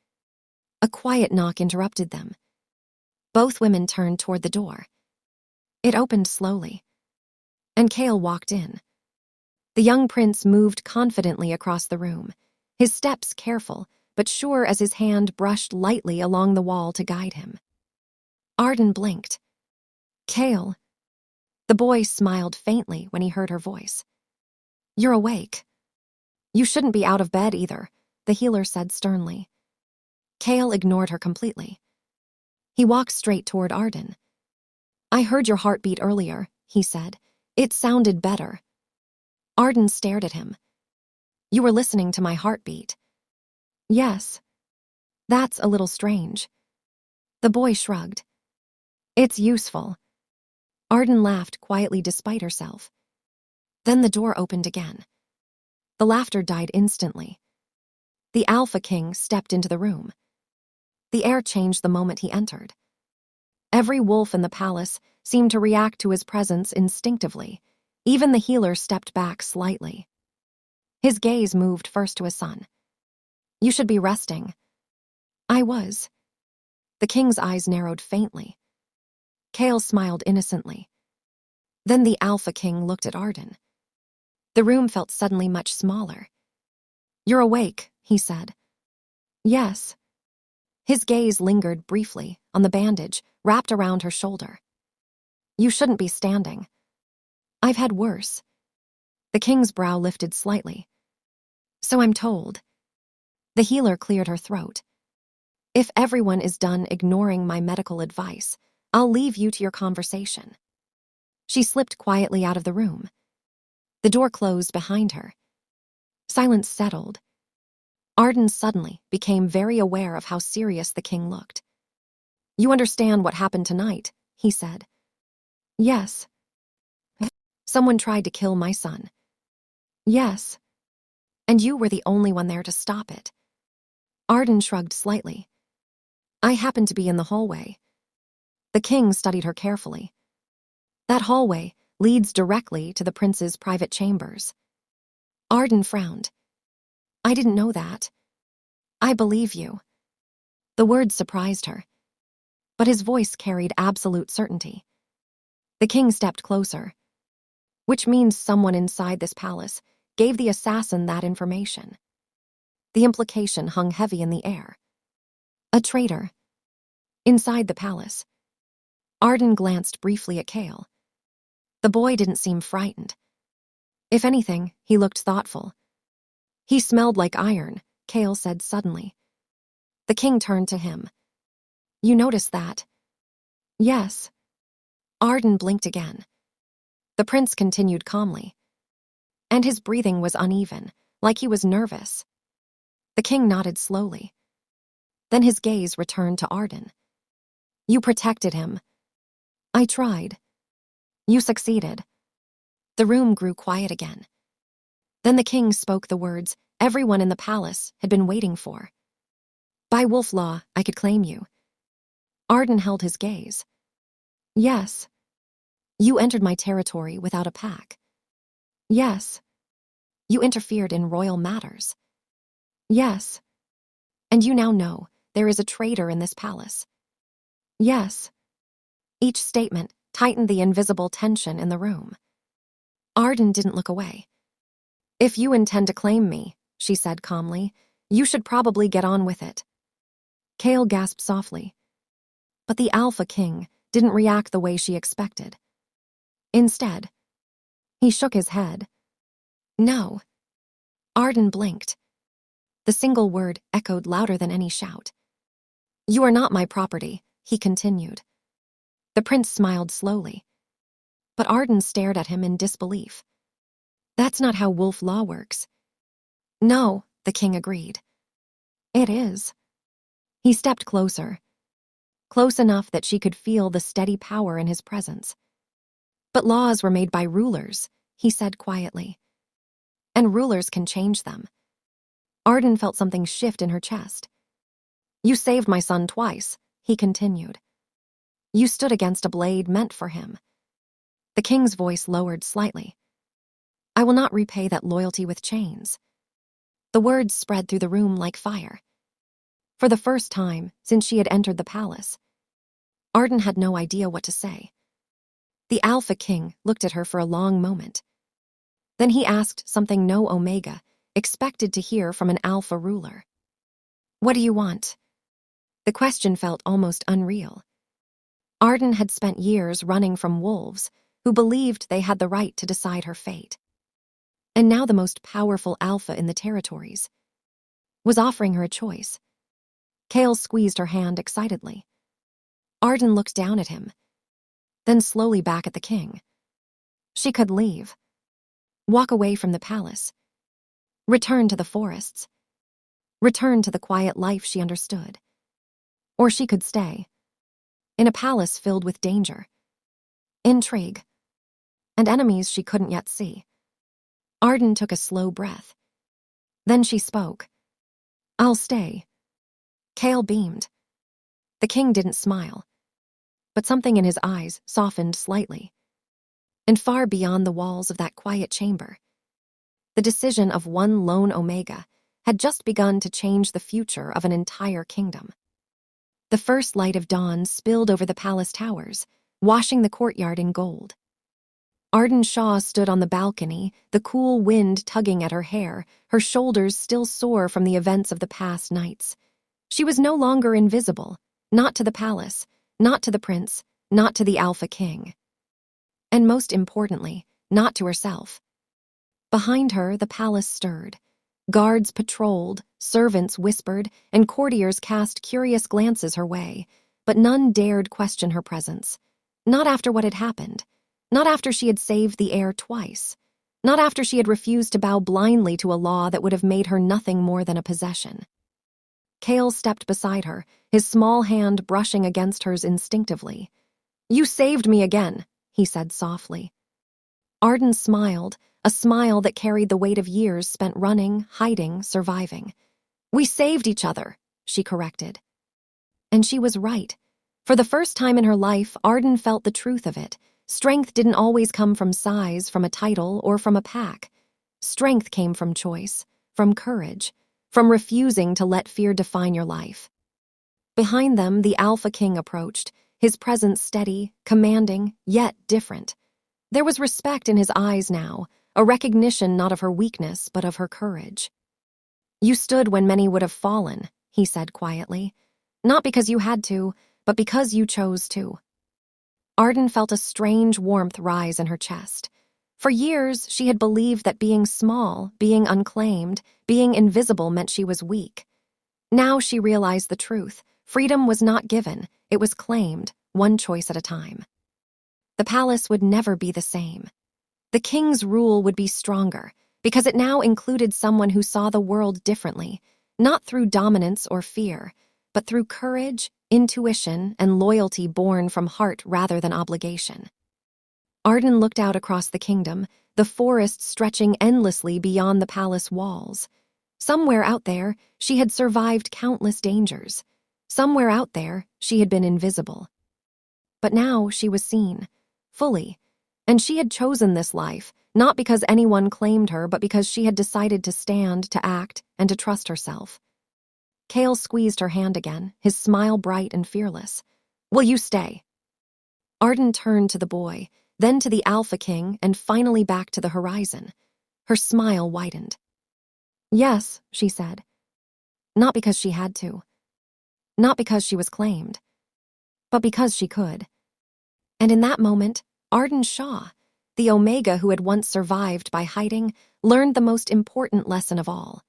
A quiet knock interrupted them. Both women turned toward the door. It opened slowly. And Kale walked in. The young prince moved confidently across the room, his steps careful, but sure as his hand brushed lightly along the wall to guide him. Arden blinked. Kale. The boy smiled faintly when he heard her voice. You're awake. You shouldn't be out of bed either, the healer said sternly. Kale ignored her completely. He walked straight toward Arden. I heard your heartbeat earlier, he said. It sounded better. Arden stared at him. You were listening to my heartbeat. Yes. That's a little strange. The boy shrugged. It's useful. Arden laughed quietly despite herself. Then the door opened again. The laughter died instantly. The Alpha King stepped into the room. The air changed the moment he entered. Every wolf in the palace seemed to react to his presence instinctively. Even the healer stepped back slightly. His gaze moved first to his son. You should be resting. I was. The king's eyes narrowed faintly. Kale smiled innocently. Then the Alpha King looked at Arden. The room felt suddenly much smaller. You're awake, he said. Yes. His gaze lingered briefly on the bandage wrapped around her shoulder. You shouldn't be standing. I've had worse. The king's brow lifted slightly. So I'm told. The healer cleared her throat. If everyone is done ignoring my medical advice, I'll leave you to your conversation. She slipped quietly out of the room. The door closed behind her. Silence settled. Arden suddenly became very aware of how serious the king looked. You understand what happened tonight, he said. Yes. Someone tried to kill my son. Yes. And you were the only one there to stop it. Arden shrugged slightly. I happened to be in the hallway. The king studied her carefully. That hallway leads directly to the prince's private chambers. Arden frowned. I didn't know that. I believe you. The words surprised her, but his voice carried absolute certainty. The king stepped closer. Which means someone inside this palace gave the assassin that information. The implication hung heavy in the air. A traitor. Inside the palace. Arden glanced briefly at Kale. The boy didn't seem frightened. If anything, he looked thoughtful. He smelled like iron, Kale said suddenly. The king turned to him. You noticed that? Yes. Arden blinked again. The prince continued calmly. And his breathing was uneven, like he was nervous. The king nodded slowly. Then his gaze returned to Arden. You protected him. I tried. You succeeded. The room grew quiet again. Then the king spoke the words everyone in the palace had been waiting for. By wolf law, I could claim you. Arden held his gaze. Yes. You entered my territory without a pack. Yes. You interfered in royal matters. Yes. And you now know there is a traitor in this palace. Yes. Each statement tightened the invisible tension in the room. Arden didn't look away. If you intend to claim me, she said calmly, you should probably get on with it. Kale gasped softly. But the Alpha King didn't react the way she expected. Instead, he shook his head. No. Arden blinked. The single word echoed louder than any shout. You are not my property, he continued. The prince smiled slowly. But Arden stared at him in disbelief. That's not how wolf law works. No, the king agreed. It is. He stepped closer. Close enough that she could feel the steady power in his presence. But laws were made by rulers, he said quietly. And rulers can change them. Arden felt something shift in her chest. You saved my son twice, he continued. You stood against a blade meant for him. The king's voice lowered slightly. I will not repay that loyalty with chains. The words spread through the room like fire. For the first time since she had entered the palace, Arden had no idea what to say. The Alpha King looked at her for a long moment. Then he asked something no Omega expected to hear from an Alpha ruler. What do you want? The question felt almost unreal. Arden had spent years running from wolves who believed they had the right to decide her fate. And now the most powerful Alpha in the territories. was offering her a choice. Kale squeezed her hand excitedly. Arden looked down at him, then slowly back at the king. She could leave, walk away from the palace, return to the forests, return to the quiet life she understood. Or she could stay, in a palace filled with danger, intrigue, and enemies she couldn't yet see. Arden took a slow breath. Then she spoke. "I'll stay." Kale beamed. The king didn't smile, but something in his eyes softened slightly. And far beyond the walls of that quiet chamber, the decision of one lone Omega had just begun to change the future of an entire kingdom. The first light of dawn spilled over the palace towers, washing the courtyard in gold. Arden Shaw stood on the balcony, the cool wind tugging at her hair, her shoulders still sore from the events of the past nights. She was no longer invisible, not to the palace, not to the prince, not to the Alpha King. And most importantly, not to herself. Behind her, the palace stirred. Guards patrolled, servants whispered, and courtiers cast curious glances her way, but none dared question her presence. Not after what had happened. Not after she had saved the heir twice. Not after she had refused to bow blindly to a law that would have made her nothing more than a possession. Kale stepped beside her, his small hand brushing against hers instinctively. "You saved me again," he said softly. Arden smiled, a smile that carried the weight of years spent running, hiding, surviving. "We saved each other," she corrected. And she was right. For the first time in her life, Arden felt the truth of it. Strength didn't always come from size, from a title, or from a pack. Strength came from choice, from courage, from refusing to let fear define your life. Behind them, the Alpha King approached, his presence steady, commanding, yet different. There was respect in his eyes now, a recognition not of her weakness, but of her courage. "You stood when many would have fallen," he said quietly. "Not because you had to, but because you chose to." Arden felt a strange warmth rise in her chest. For years, she had believed that being small, being unclaimed, being invisible meant she was weak. Now she realized the truth. Freedom was not given, it was claimed, one choice at a time. The palace would never be the same. The king's rule would be stronger, because it now included someone who saw the world differently, not through dominance or fear, but through courage, intuition, and loyalty born from heart rather than obligation. Arden looked out across the kingdom, the forest stretching endlessly beyond the palace walls. Somewhere out there, she had survived countless dangers. Somewhere out there, she had been invisible. But now she was seen, fully, and she had chosen this life, not because anyone claimed her, but because she had decided to stand, to act, and to trust herself. Kale squeezed her hand again, his smile bright and fearless. "Will you stay?" Arden turned to the boy, then to the Alpha King, and finally back to the horizon. Her smile widened. "Yes," she said. Not because she had to. Not because she was claimed. But because she could. And in that moment, Arden Shaw, the Omega who had once survived by hiding, learned the most important lesson of all.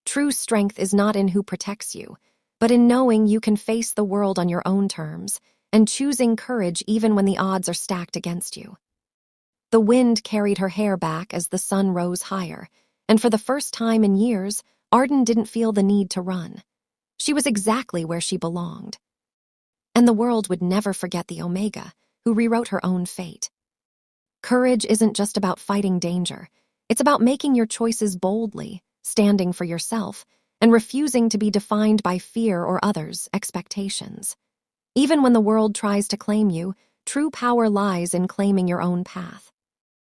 True strength is not in who protects you, but in knowing you can face the world on your own terms, and choosing courage even when the odds are stacked against you. The wind carried her hair back as the sun rose higher, and for the first time in years, Arden didn't feel the need to run. She was exactly where she belonged. And the world would never forget the Omega, who rewrote her own fate. Courage isn't just about fighting danger. It's about making your choices boldly, standing for yourself, and refusing to be defined by fear or others' expectations. Even when the world tries to claim you, true power lies in claiming your own path.